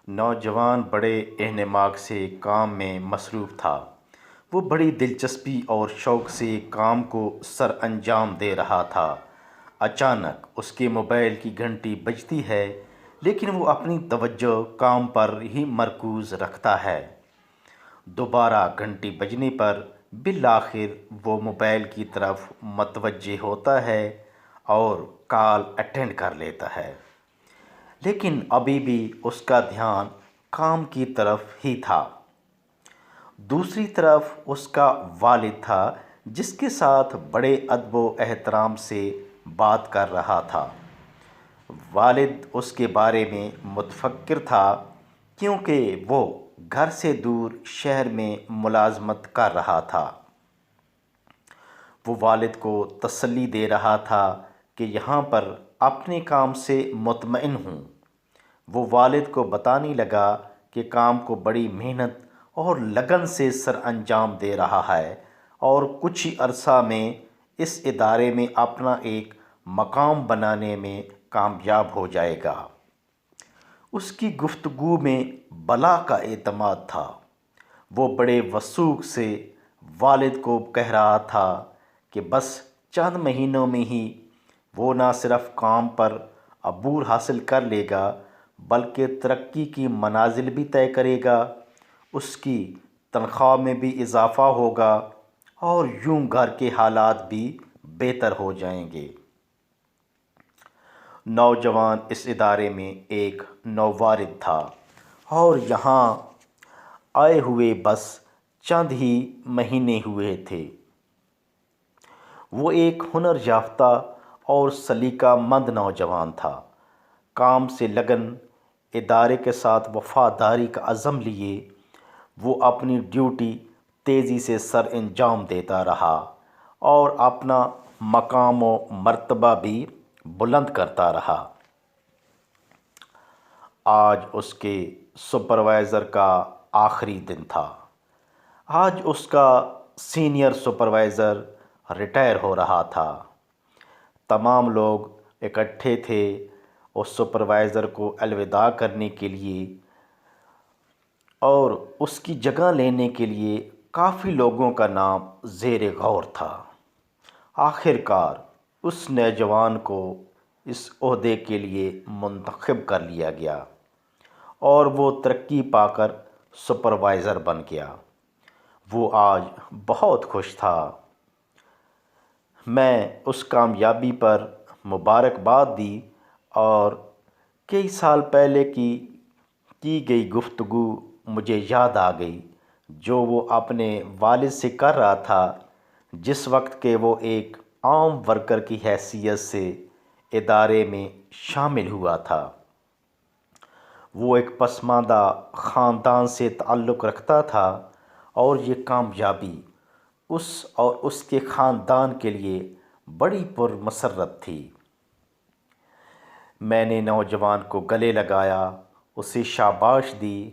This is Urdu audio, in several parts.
نوجوان بڑے اہتمام سے کام میں مصروف تھا۔ وہ بڑی دلچسپی اور شوق سے کام کو سر انجام دے رہا تھا۔ اچانک اس کے موبائل کی گھنٹی بجتی ہے، لیکن وہ اپنی توجہ کام پر ہی مرکوز رکھتا ہے۔ دوبارہ گھنٹی بجنے پر بالآخر وہ موبائل کی طرف متوجہ ہوتا ہے اور کال اٹینڈ کر لیتا ہے، لیکن ابھی بھی اس کا دھیان کام کی طرف ہی تھا۔ دوسری طرف اس کا والد تھا، جس کے ساتھ بڑے ادب و احترام سے بات کر رہا تھا۔ والد اس کے بارے میں متفکر تھا، کیونکہ وہ گھر سے دور شہر میں ملازمت کر رہا تھا۔ وہ والد کو تسلی دے رہا تھا کہ یہاں پر اپنے کام سے مطمئن ہوں۔ وہ والد کو بتانے لگا کہ کام کو بڑی محنت اور لگن سے سر انجام دے رہا ہے اور کچھ ہی عرصہ میں اس ادارے میں اپنا ایک مقام بنانے میں کامیاب ہو جائے گا۔ اس کی گفتگو میں بلا کا اعتماد تھا۔ وہ بڑے وثوق سے والد کو کہہ رہا تھا کہ بس چند مہینوں میں ہی وہ نہ صرف کام پر عبور حاصل کر لے گا، بلکہ ترقی کی منازل بھی طے کرے گا۔ اس کی تنخواہ میں بھی اضافہ ہوگا اور یوں گھر کے حالات بھی بہتر ہو جائیں گے۔ نوجوان اس ادارے میں ایک نووارد تھا اور یہاں آئے ہوئے بس چند ہی مہینے ہوئے تھے۔ وہ ایک ہنر یافتہ اور سلیقہ مند نوجوان تھا۔ کام سے لگن، ادارے کے ساتھ وفاداری کا عزم لیے وہ اپنی ڈیوٹی تیزی سے سر انجام دیتا رہا اور اپنا مقام و مرتبہ بھی بلند کرتا رہا۔ آج اس کے سپروائزر کا آخری دن تھا۔ آج اس کا سینئر سپروائزر ریٹائر ہو رہا تھا۔ تمام لوگ اکٹھے تھے اس سپروائزر کو الوداع کرنے کے لیے اور اس کی جگہ لینے کے لیے کافی لوگوں کا نام زیر غور تھا۔ آخر کار اس نوجوان کو اس عہدے کے لیے منتخب کر لیا گیا اور وہ ترقی پا کر سپروائزر بن گیا۔ وہ آج بہت خوش تھا۔ میں اس کامیابی پر مبارکباد دی اور کئی سال پہلے کی گئی گفتگو مجھے یاد آ گئی، جو وہ اپنے والد سے کر رہا تھا جس وقت کہ وہ ایک عام ورکر کی حیثیت سے ادارے میں شامل ہوا تھا۔ وہ ایک پسماندہ خاندان سے تعلق رکھتا تھا اور یہ کامیابی اس اور اس کے خاندان کے لیے بڑی پرمسرت تھی۔ میں نے نوجوان کو گلے لگایا، اسے شاباش دی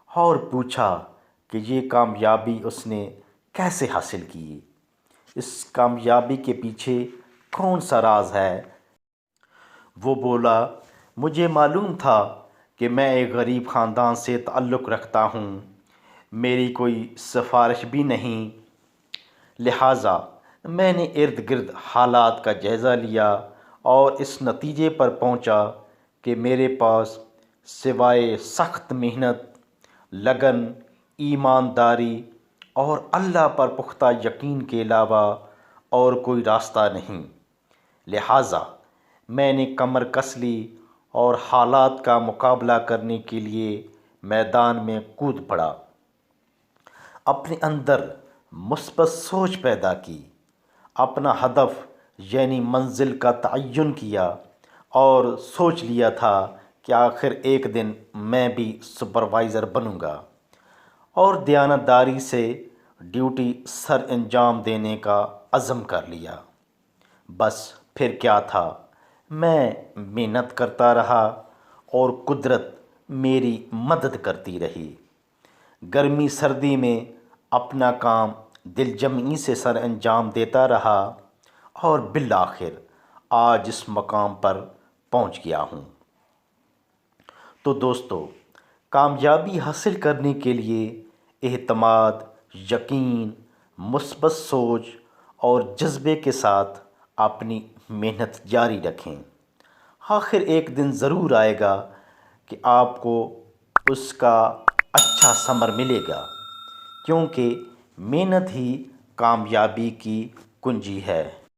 اور پوچھا کہ یہ کامیابی اس نے کیسے حاصل کی، اس کامیابی کے پیچھے کون سا راز ہے۔ وہ بولا، مجھے معلوم تھا کہ میں ایک غریب خاندان سے تعلق رکھتا ہوں، میری کوئی سفارش بھی نہیں، لہٰذا میں نے ارد گرد حالات کا جائزہ لیا اور اس نتیجے پر پہنچا کہ میرے پاس سوائے سخت محنت، لگن، ایمانداری اور اللہ پر پختہ یقین کے علاوہ اور کوئی راستہ نہیں۔ لہٰذا میں نے کمر کس لی اور حالات کا مقابلہ کرنے کے لیے میدان میں کود پڑا۔ اپنے اندر مثبت سوچ پیدا کی، اپنا ہدف یعنی منزل کا تعین کیا اور سوچ لیا تھا کہ آخر ایک دن میں بھی سپروائزر بنوں گا، اور دیانتداری سے ڈیوٹی سر انجام دینے کا عزم کر لیا۔ بس پھر کیا تھا، میں محنت کرتا رہا اور قدرت میری مدد کرتی رہی۔ گرمی سردی میں اپنا کام دل جمعی سے سر انجام دیتا رہا اور بالآخر آج اس مقام پر پہنچ گیا ہوں۔ تو دوستو، کامیابی حاصل کرنے کے لیے اعتماد، یقین، مثبت سوچ اور جذبے کے ساتھ اپنی محنت جاری رکھیں۔ آخر ایک دن ضرور آئے گا کہ آپ کو اس کا اچھا ثمر ملے گا، کیونکہ محنت ہی کامیابی کی کنجی ہے۔